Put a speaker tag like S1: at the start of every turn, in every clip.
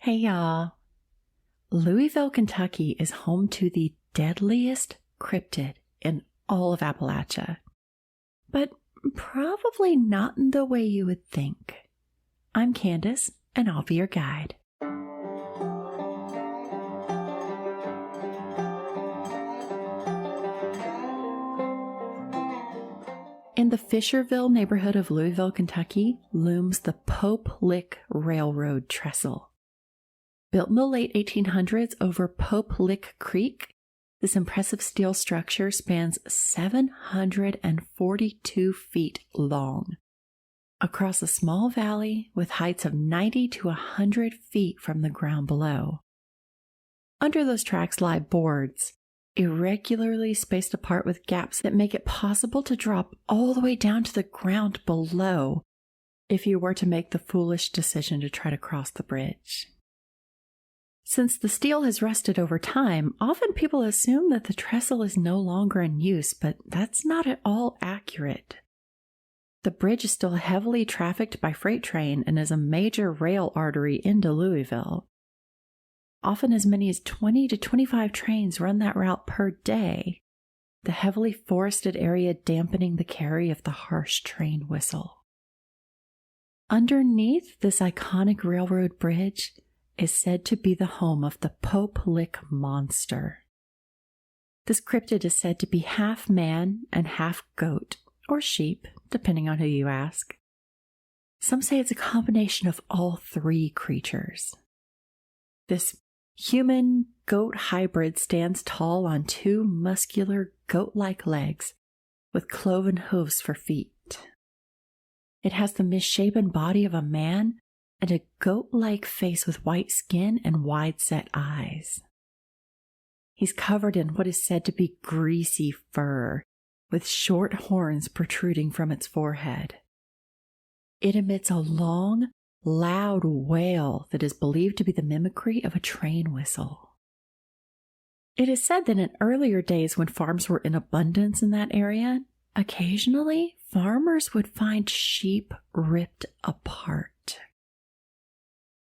S1: Hey y'all. Louisville, Kentucky is home to the deadliest cryptid in all of Appalachia. But probably not in the way you would think. I'm Candace, and I'll be your guide. In the Fisherville neighborhood of Louisville, Kentucky, looms the Pope Lick Railroad Trestle. Built in the late 1800s over Pope Lick Creek, this impressive steel structure spans 742 feet long across a small valley with heights of 90 to 100 feet from the ground below. Under those tracks lie boards, irregularly spaced apart with gaps that make it possible to drop all the way down to the ground below if you were to make the foolish decision to try to cross the bridge. Since the steel has rusted over time, often people assume that the trestle is no longer in use, but that's not at all accurate. The bridge is still heavily trafficked by freight train and is a major rail artery into Louisville. Often as many as 20 to 25 trains run that route per day, the heavily forested area dampening the carry of the harsh train whistle. Underneath this iconic railroad bridge is said to be the home of the Pope Lick monster. This cryptid is said to be half man and half goat, or sheep, depending on who you ask. Some say it's a combination of all three creatures. This human-goat hybrid stands tall on two muscular goat-like legs with cloven hooves for feet. It has the misshapen body of a man and a goat-like face with white skin and wide-set eyes. He's covered in what is said to be greasy fur, with short horns protruding from its forehead. It emits a long, loud wail that is believed to be the mimicry of a train whistle. It is said that in earlier days when farms were in abundance in that area, occasionally farmers would find sheep ripped apart.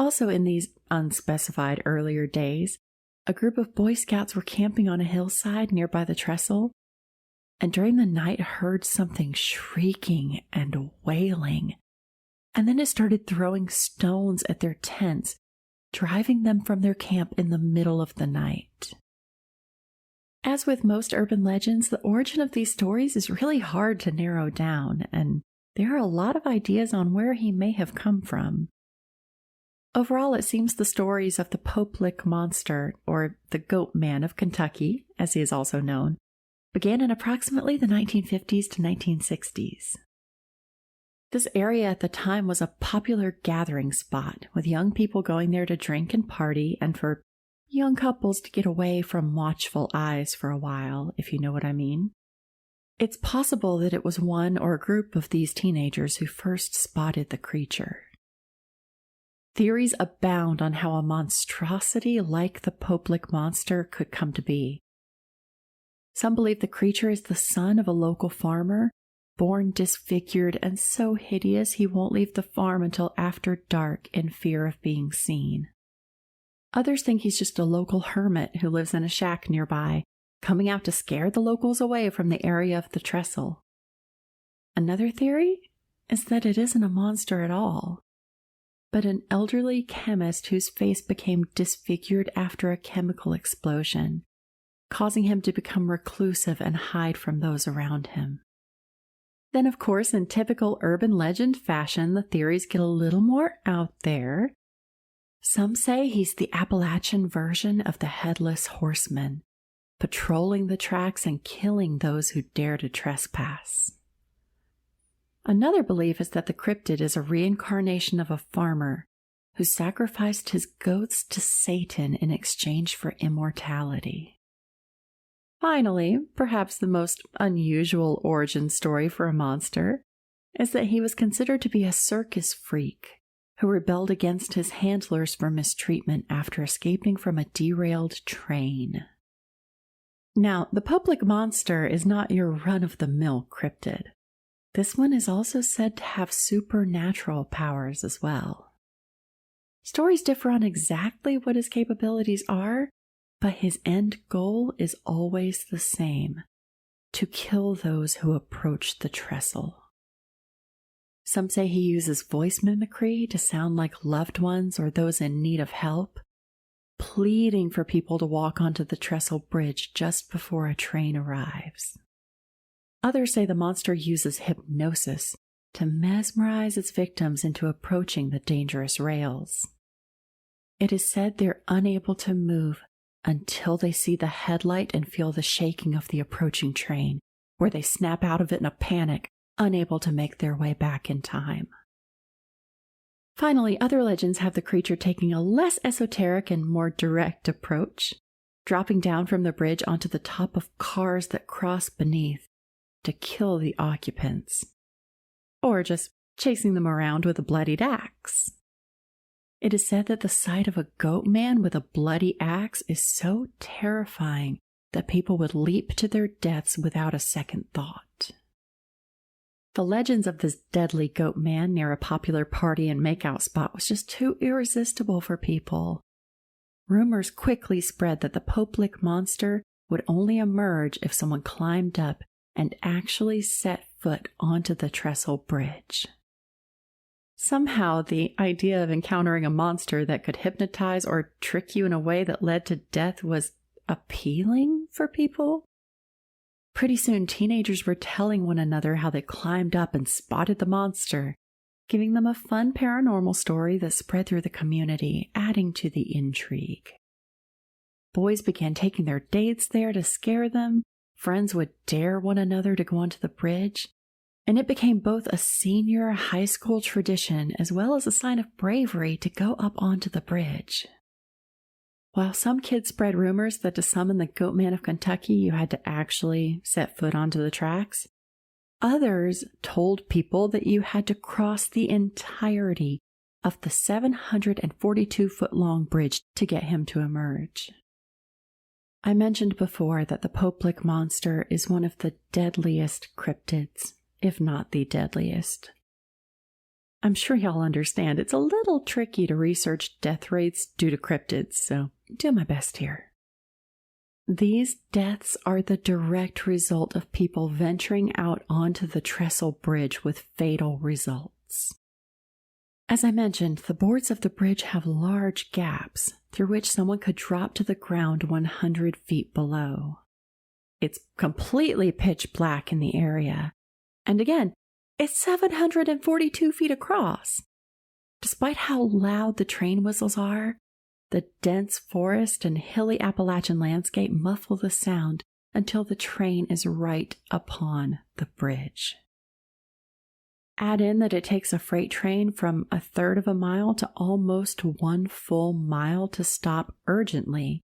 S1: Also in these unspecified earlier days, a group of Boy Scouts were camping on a hillside nearby the trestle, and during the night heard something shrieking and wailing. And then it started throwing stones at their tents, driving them from their camp in the middle of the night. As with most urban legends, the origin of these stories is really hard to narrow down, and there are a lot of ideas on where he may have come from. Overall, it seems the stories of the Pope Lick monster, or the Goat Man of Kentucky, as he is also known, began in approximately the 1950s to 1960s. This area at the time was a popular gathering spot, with young people going there to drink and party, and for young couples to get away from watchful eyes for a while, if you know what I mean. It's possible that it was one or a group of these teenagers who first spotted the creature. Theories abound on how a monstrosity like the Pope Lick monster could come to be. Some believe the creature is the son of a local farmer, born disfigured and so hideous he won't leave the farm until after dark in fear of being seen. Others think he's just a local hermit who lives in a shack nearby, coming out to scare the locals away from the area of the trestle. Another theory is that it isn't a monster at all, but an elderly chemist whose face became disfigured after a chemical explosion, causing him to become reclusive and hide from those around him. Then, of course, in typical urban legend fashion, the theories get a little more out there. Some say he's the Appalachian version of the Headless Horseman, patrolling the tracks and killing those who dare to trespass. Another belief is that the cryptid is a reincarnation of a farmer who sacrificed his goats to Satan in exchange for immortality. Finally, perhaps the most unusual origin story for a monster is that he was considered to be a circus freak who rebelled against his handlers for mistreatment after escaping from a derailed train. Now, the Pope Lick monster is not your run-of-the-mill cryptid. This one is also said to have supernatural powers as well. Stories differ on exactly what his capabilities are, but his end goal is always the same: to kill those who approach the trestle. Some say he uses voice mimicry to sound like loved ones or those in need of help, pleading for people to walk onto the trestle bridge just before a train arrives. Others say the monster uses hypnosis to mesmerize its victims into approaching the dangerous rails. It is said they're unable to move until they see the headlight and feel the shaking of the approaching train, where they snap out of it in a panic, unable to make their way back in time. Finally, other legends have the creature taking a less esoteric and more direct approach, dropping down from the bridge onto the top of cars that cross beneath to kill the occupants, or just chasing them around with a bloodied axe. It is said that the sight of a goat man with a bloody axe is so terrifying that people would leap to their deaths without a second thought. The legends of this deadly goat man near a popular party and makeout spot was just too irresistible for people. Rumors quickly spread that the Pope Lick monster would only emerge if someone climbed up and actually set foot onto the Trestle Bridge. Somehow, the idea of encountering a monster that could hypnotize or trick you in a way that led to death was appealing for people. Pretty soon, teenagers were telling one another how they climbed up and spotted the monster, giving them a fun paranormal story that spread through the community, adding to the intrigue. Boys began taking their dates there to scare them. Friends would dare one another to go onto the bridge, and it became both a senior high school tradition as well as a sign of bravery to go up onto the bridge. While some kids spread rumors that to summon the Goat Man of Kentucky, you had to actually set foot onto the tracks, others told people that you had to cross the entirety of the 742-foot-long bridge to get him to emerge. I mentioned before that the Pope Lick monster is one of the deadliest cryptids, if not the deadliest. I'm sure y'all understand it's a little tricky to research death rates due to cryptids, so do my best here. These deaths are the direct result of people venturing out onto the Trestle Bridge with fatal results. As I mentioned, the boards of the bridge have large gaps through which someone could drop to the ground 100 feet below. It's completely pitch black in the area, and again, it's 742 feet across. Despite how loud the train whistles are, the dense forest and hilly Appalachian landscape muffle the sound until the train is right upon the bridge. Add in that it takes a freight train from a third of a mile to almost 1 full mile to stop urgently,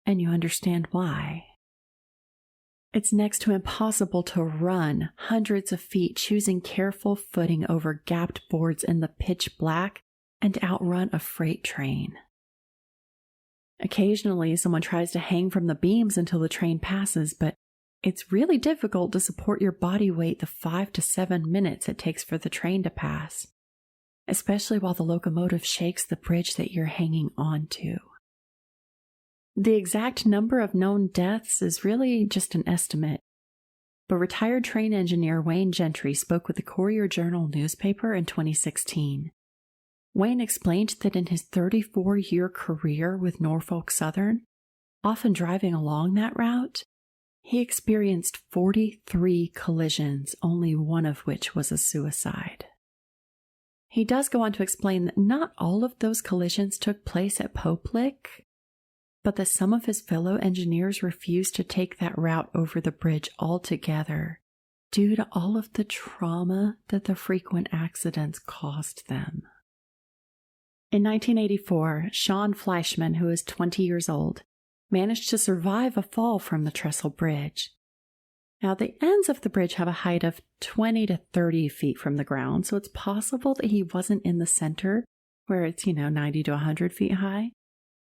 S1: and you understand why. It's next to impossible to run hundreds of feet, choosing careful footing over gapped boards in the pitch black and outrun a freight train. Occasionally, someone tries to hang from the beams until the train passes, but it's really difficult to support your body weight the 5 to 7 minutes it takes for the train to pass, especially while the locomotive shakes the bridge that you're hanging onto. The exact number of known deaths is really just an estimate, but retired train engineer Wayne Gentry spoke with the Courier-Journal newspaper in 2016. Wayne explained that in his 34-year career with Norfolk Southern, often driving along that route, he experienced 43 collisions, only one of which was a suicide. He does go on to explain that not all of those collisions took place at Pope Lick, but that some of his fellow engineers refused to take that route over the bridge altogether due to all of the trauma that the frequent accidents caused them. In 1984, Sean Fleischman, who is 20 years old, managed to survive a fall from the Trestle Bridge. Now, the ends of the bridge have a height of 20 to 30 feet from the ground, so it's possible that he wasn't in the center, where it's, 90 to 100 feet high.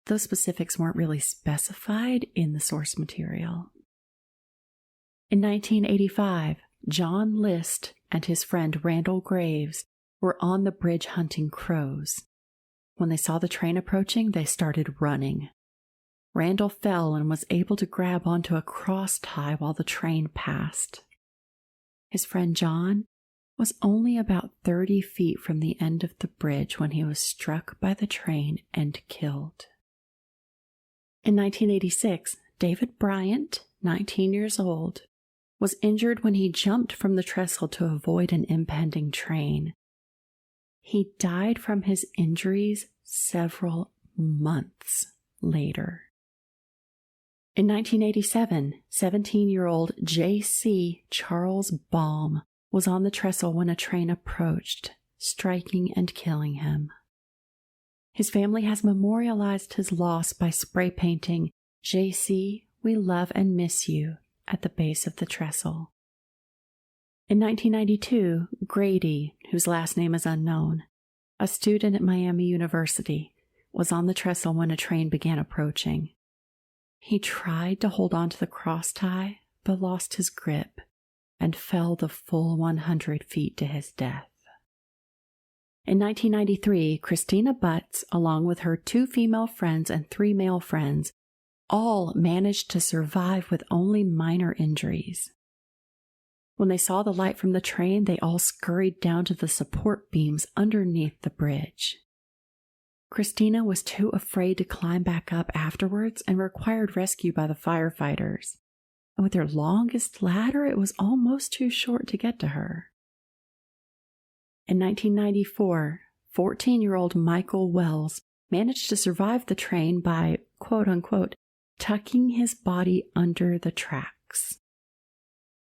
S1: Those specifics weren't really specified in the source material. In 1985, John List and his friend Randall Graves were on the bridge hunting crows. When they saw the train approaching, they started running. Randall fell and was able to grab onto a cross tie while the train passed. His friend John was only about 30 feet from the end of the bridge when he was struck by the train and killed. In 1986, David Bryant, 19 years old, was injured when he jumped from the trestle to avoid an impending train. He died from his injuries several months later. In 1987, 17-year-old J.C. Charles Baum was on the trestle when a train approached, striking and killing him. His family has memorialized his loss by spray painting, "J.C., we love and miss you," at the base of the trestle. In 1992, Grady, whose last name is unknown, a student at Miami University, was on the trestle when a train began approaching. He tried to hold on to the cross tie, but lost his grip and fell the full 100 feet to his death. In 1993, Christina Butts, along with her 2 female friends and 3 male friends, all managed to survive with only minor injuries. When they saw the light from the train, they all scurried down to the support beams underneath the bridge. Christina was too afraid to climb back up afterwards and required rescue by the firefighters. And with their longest ladder, it was almost too short to get to her. In 1994, 14-year-old Michael Wells managed to survive the train by, quote-unquote, tucking his body under the tracks.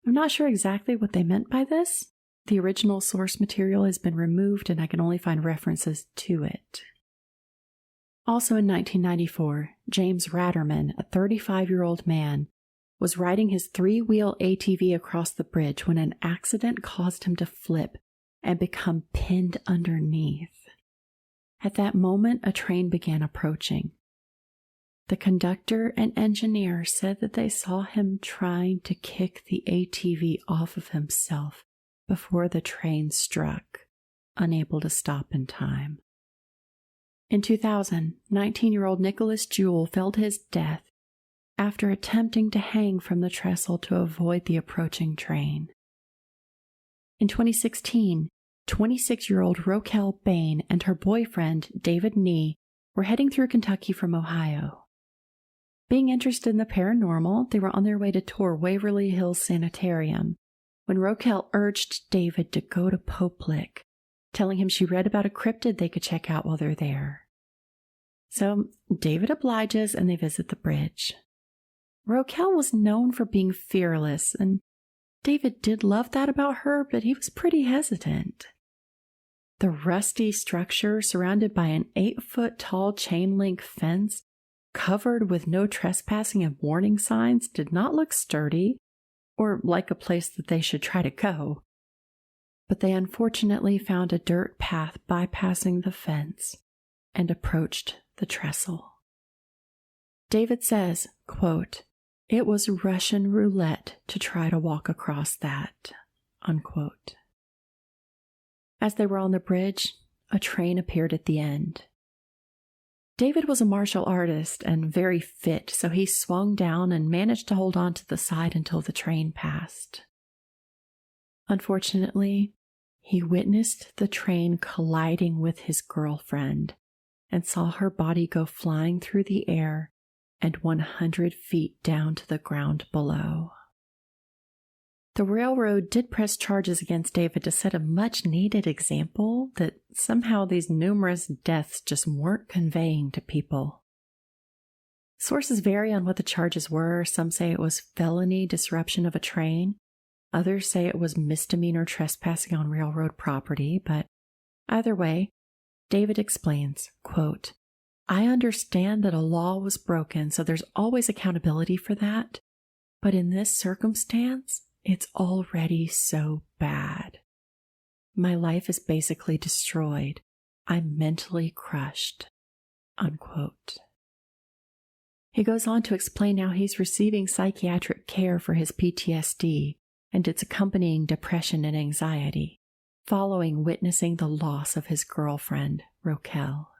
S1: I'm not sure exactly what they meant by this. The original source material has been removed and I can only find references to it. Also in 1994, James Ratterman, a 35-year-old man, was riding his 3-wheel ATV across the bridge when an accident caused him to flip and become pinned underneath. At that moment, a train began approaching. The conductor and engineer said that they saw him trying to kick the ATV off of himself before the train struck, unable to stop in time. In 2000, 19-year-old Nicholas Jewell fell to his death after attempting to hang from the trestle to avoid the approaching train. In 2016, 26-year-old Rochelle Bane and her boyfriend, David Nee, were heading through Kentucky from Ohio. Being interested in the paranormal, they were on their way to tour Waverly Hills Sanitarium when Rochelle urged David to go to Pope Lick, telling him she read about a cryptid they could check out while they're there. So David obliges and they visit the bridge. Rochelle was known for being fearless, and David did love that about her, but he was pretty hesitant. The rusty structure, surrounded by an 8-foot-tall chain-link fence, covered with no trespassing and warning signs, did not look sturdy or like a place that they should try to go. But they unfortunately found a dirt path bypassing the fence and approached the trestle. David says, quote, "It was Russian roulette to try to walk across that," unquote. As they were on the bridge, a train appeared at the end. David was a martial artist and very fit, so he swung down and managed to hold on to the side until the train passed. Unfortunately, he witnessed the train colliding with his girlfriend and saw her body go flying through the air and 100 feet down to the ground below. The railroad did press charges against David to set a much-needed example that somehow these numerous deaths just weren't conveying to people. Sources vary on what the charges were. Some say it was felony disruption of a train. Others say it was misdemeanor trespassing on railroad property, but either way, David explains, quote, "I understand that a law was broken, so there's always accountability for that, but in this circumstance, it's already so bad. My life is basically destroyed. I'm mentally crushed," unquote. He goes on to explain how he's receiving psychiatric care for his PTSD and its accompanying depression and anxiety, following witnessing the loss of his girlfriend, Rochelle.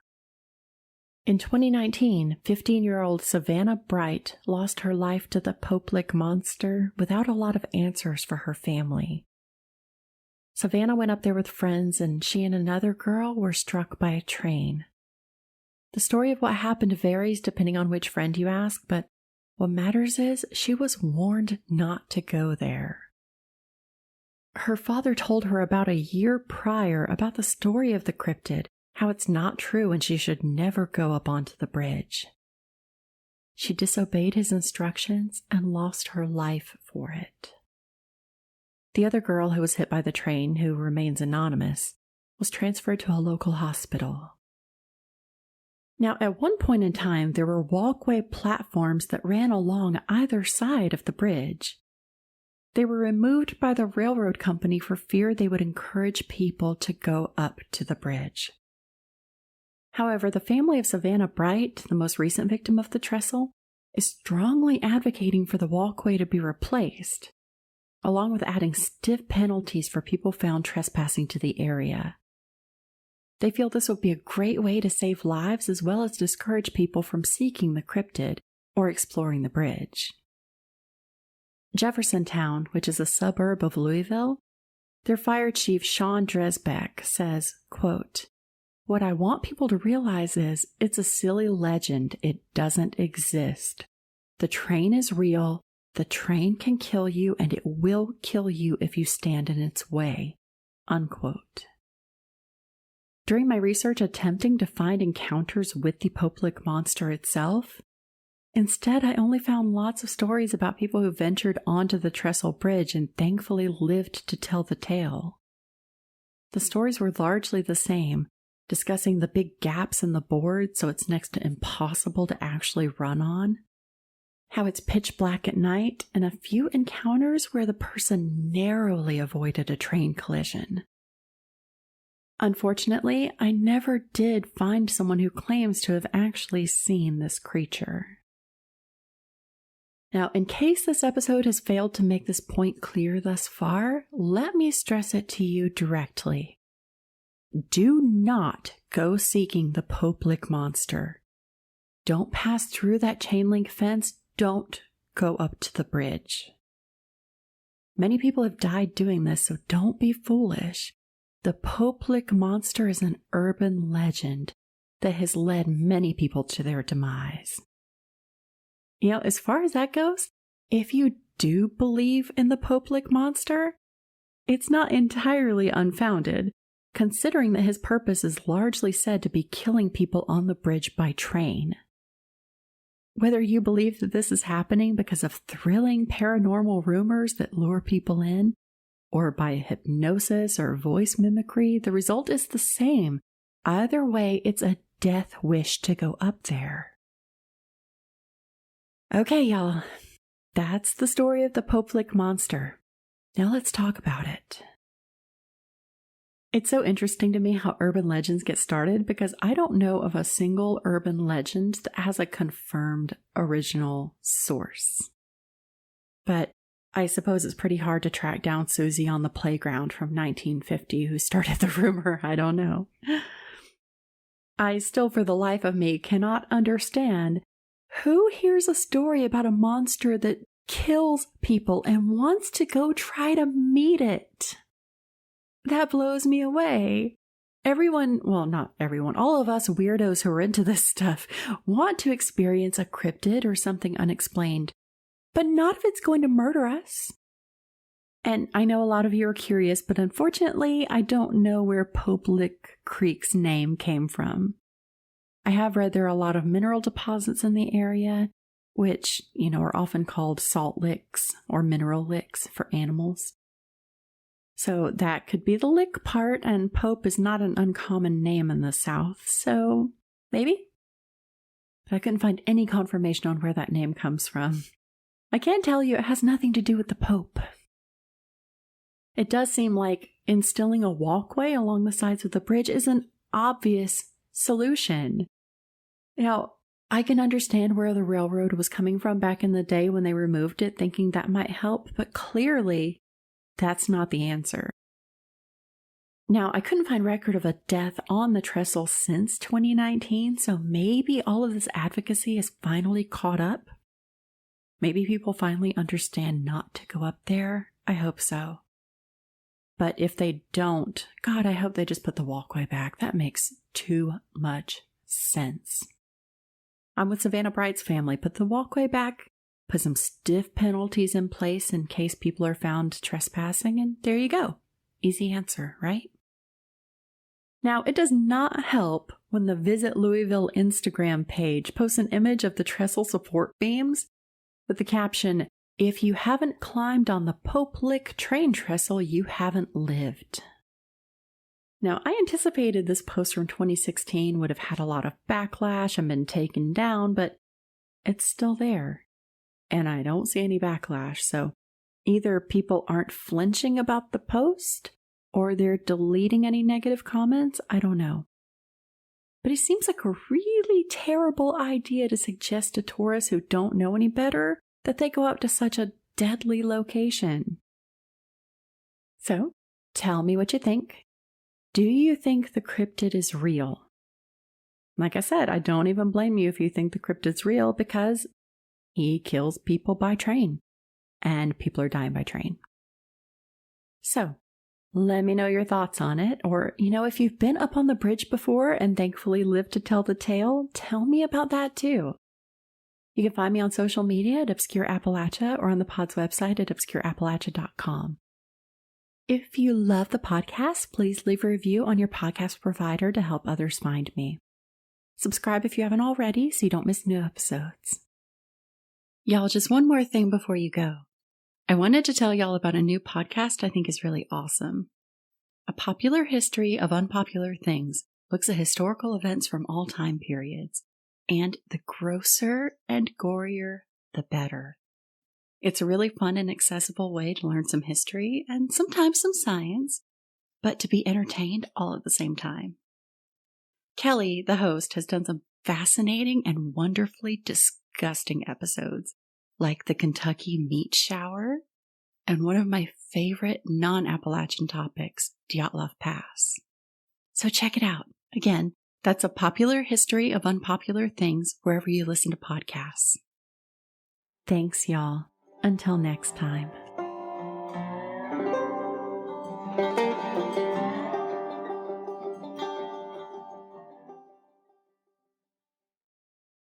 S1: In 2019, 15-year-old Savannah Bright lost her life to the Pope Lick monster without a lot of answers for her family. Savannah went up there with friends, and she and another girl were struck by a train. The story of what happened varies depending on which friend you ask, but what matters is she was warned not to go there. Her father told her about a year prior about the story of the cryptid, how it's not true and she should never go up onto the bridge. She disobeyed his instructions and lost her life for it. The other girl who was hit by the train, who remains anonymous, was transferred to a local hospital. Now, at one point in time, there were walkway platforms that ran along either side of the bridge. They were removed by the railroad company for fear they would encourage people to go up to the bridge. However, the family of Savannah Bright, the most recent victim of the Trestle, is strongly advocating for the walkway to be replaced, along with adding stiff penalties for people found trespassing to the area. They feel this would be a great way to save lives as well as discourage people from seeking the cryptid or exploring the bridge. Jefferson Town, which is a suburb of Louisville, their fire chief Sean Dresbeck says, quote, "What I want people to realize is it's a silly legend. It doesn't exist. The train is real. The train can kill you, and it will kill you if you stand in its way." Unquote. During my research attempting to find encounters with the Pope Lick monster itself, instead I only found lots of stories about people who ventured onto the Trestle Bridge and thankfully lived to tell the tale. The stories were largely the same, discussing the big gaps in the board so it's next to impossible to actually run on, how it's pitch black at night, and a few encounters where the person narrowly avoided a train collision. Unfortunately, I never did find someone who claims to have actually seen this creature. Now, in case this episode has failed to make this point clear thus far, let me stress it to you directly. Do not go seeking the Pope Lick monster. Don't pass through that chain link fence. Don't go up to the bridge. Many people have died doing this, so don't be foolish. The Pope Lick monster is an urban legend that has led many people to their demise. You know, as far as that goes, if you do believe in the Pope Lick monster, it's not entirely unfounded, considering that his purpose is largely said to be killing people on the bridge by train. Whether you believe that this is happening because of thrilling paranormal rumors that lure people in, or by hypnosis or voice mimicry, the result is the same. Either way, it's a death wish to go up there. Okay, y'all, that's the story of the Pope Lick monster. Now let's talk about it. It's so interesting to me how urban legends get started because I don't know of a single urban legend that has a confirmed original source. But I suppose it's pretty hard to track down Susie on the playground from 1950 who started the rumor. I don't know. I still, for the life of me, cannot understand who hears a story about a monster that kills people and wants to go try to meet it. That blows me away. Everyone, well, not everyone, all of us weirdos who are into this stuff want to experience a cryptid or something unexplained, but not if it's going to murder us. And I know a lot of you are curious, but unfortunately, I don't know where Pope Lick Creek's name came from. I have read there are a lot of mineral deposits in the area, which, are often called salt licks or mineral licks for animals. So that could be the lick part, and Pope is not an uncommon name in the South, so maybe? But I couldn't find any confirmation on where that name comes from. I can tell you it has nothing to do with the Pope. It does seem like instilling a walkway along the sides of the bridge is an obvious solution. Now, I can understand where the railroad was coming from back in the day when they removed it, thinking that might help, but clearly that's not the answer. Now, I couldn't find record of a death on the Trestle since 2019, so maybe all of this advocacy has finally caught up. Maybe people finally understand not to go up there. I hope so. But if they don't, God, I hope they just put the walkway back. That makes too much sense. I'm with Savannah Bright's family. Put the walkway back, put some stiff penalties in place in case people are found trespassing, and there you go. Easy answer, right? Now, it does not help when the Visit Louisville Instagram page posts an image of the Trestle support beams with the caption, "If you haven't climbed on the Pope Lick train trestle, you haven't lived." Now, I anticipated this post from 2016 would have had a lot of backlash and been taken down, but it's still there. And I don't see any backlash, so either people aren't flinching about the post, or they're deleting any negative comments. I don't know. But it seems like a really terrible idea to suggest to tourists who don't know any better that they go out to such a deadly location. So, tell me what you think. Do you think the cryptid is real? Like I said, I don't even blame you if you think the cryptid's real, because he kills people by train, and people are dying by train. So, let me know your thoughts on it, or, if you've been up on the bridge before and thankfully lived to tell the tale, tell me about that too. You can find me on social media at obscureappalachia or on the pod's website at obscureappalachia.com. If you love the podcast, please leave a review on your podcast provider to help others find me. Subscribe if you haven't already so you don't miss new episodes. Y'all, just one more thing before you go. I wanted to tell y'all about a new podcast I think is really awesome. A Popular History of Unpopular Things looks at historical events from all time periods, and the grosser and gorier, the better. It's a really fun and accessible way to learn some history and sometimes some science, but to be entertained all at the same time. Kelly, the host, has done some fascinating and wonderfully disgusting episodes, like the Kentucky meat shower, and one of my favorite non-Appalachian topics, Dyatlov Pass. So check it out. Again, that's A Popular History of Unpopular Things wherever you listen to podcasts. Thanks, y'all. Until next time.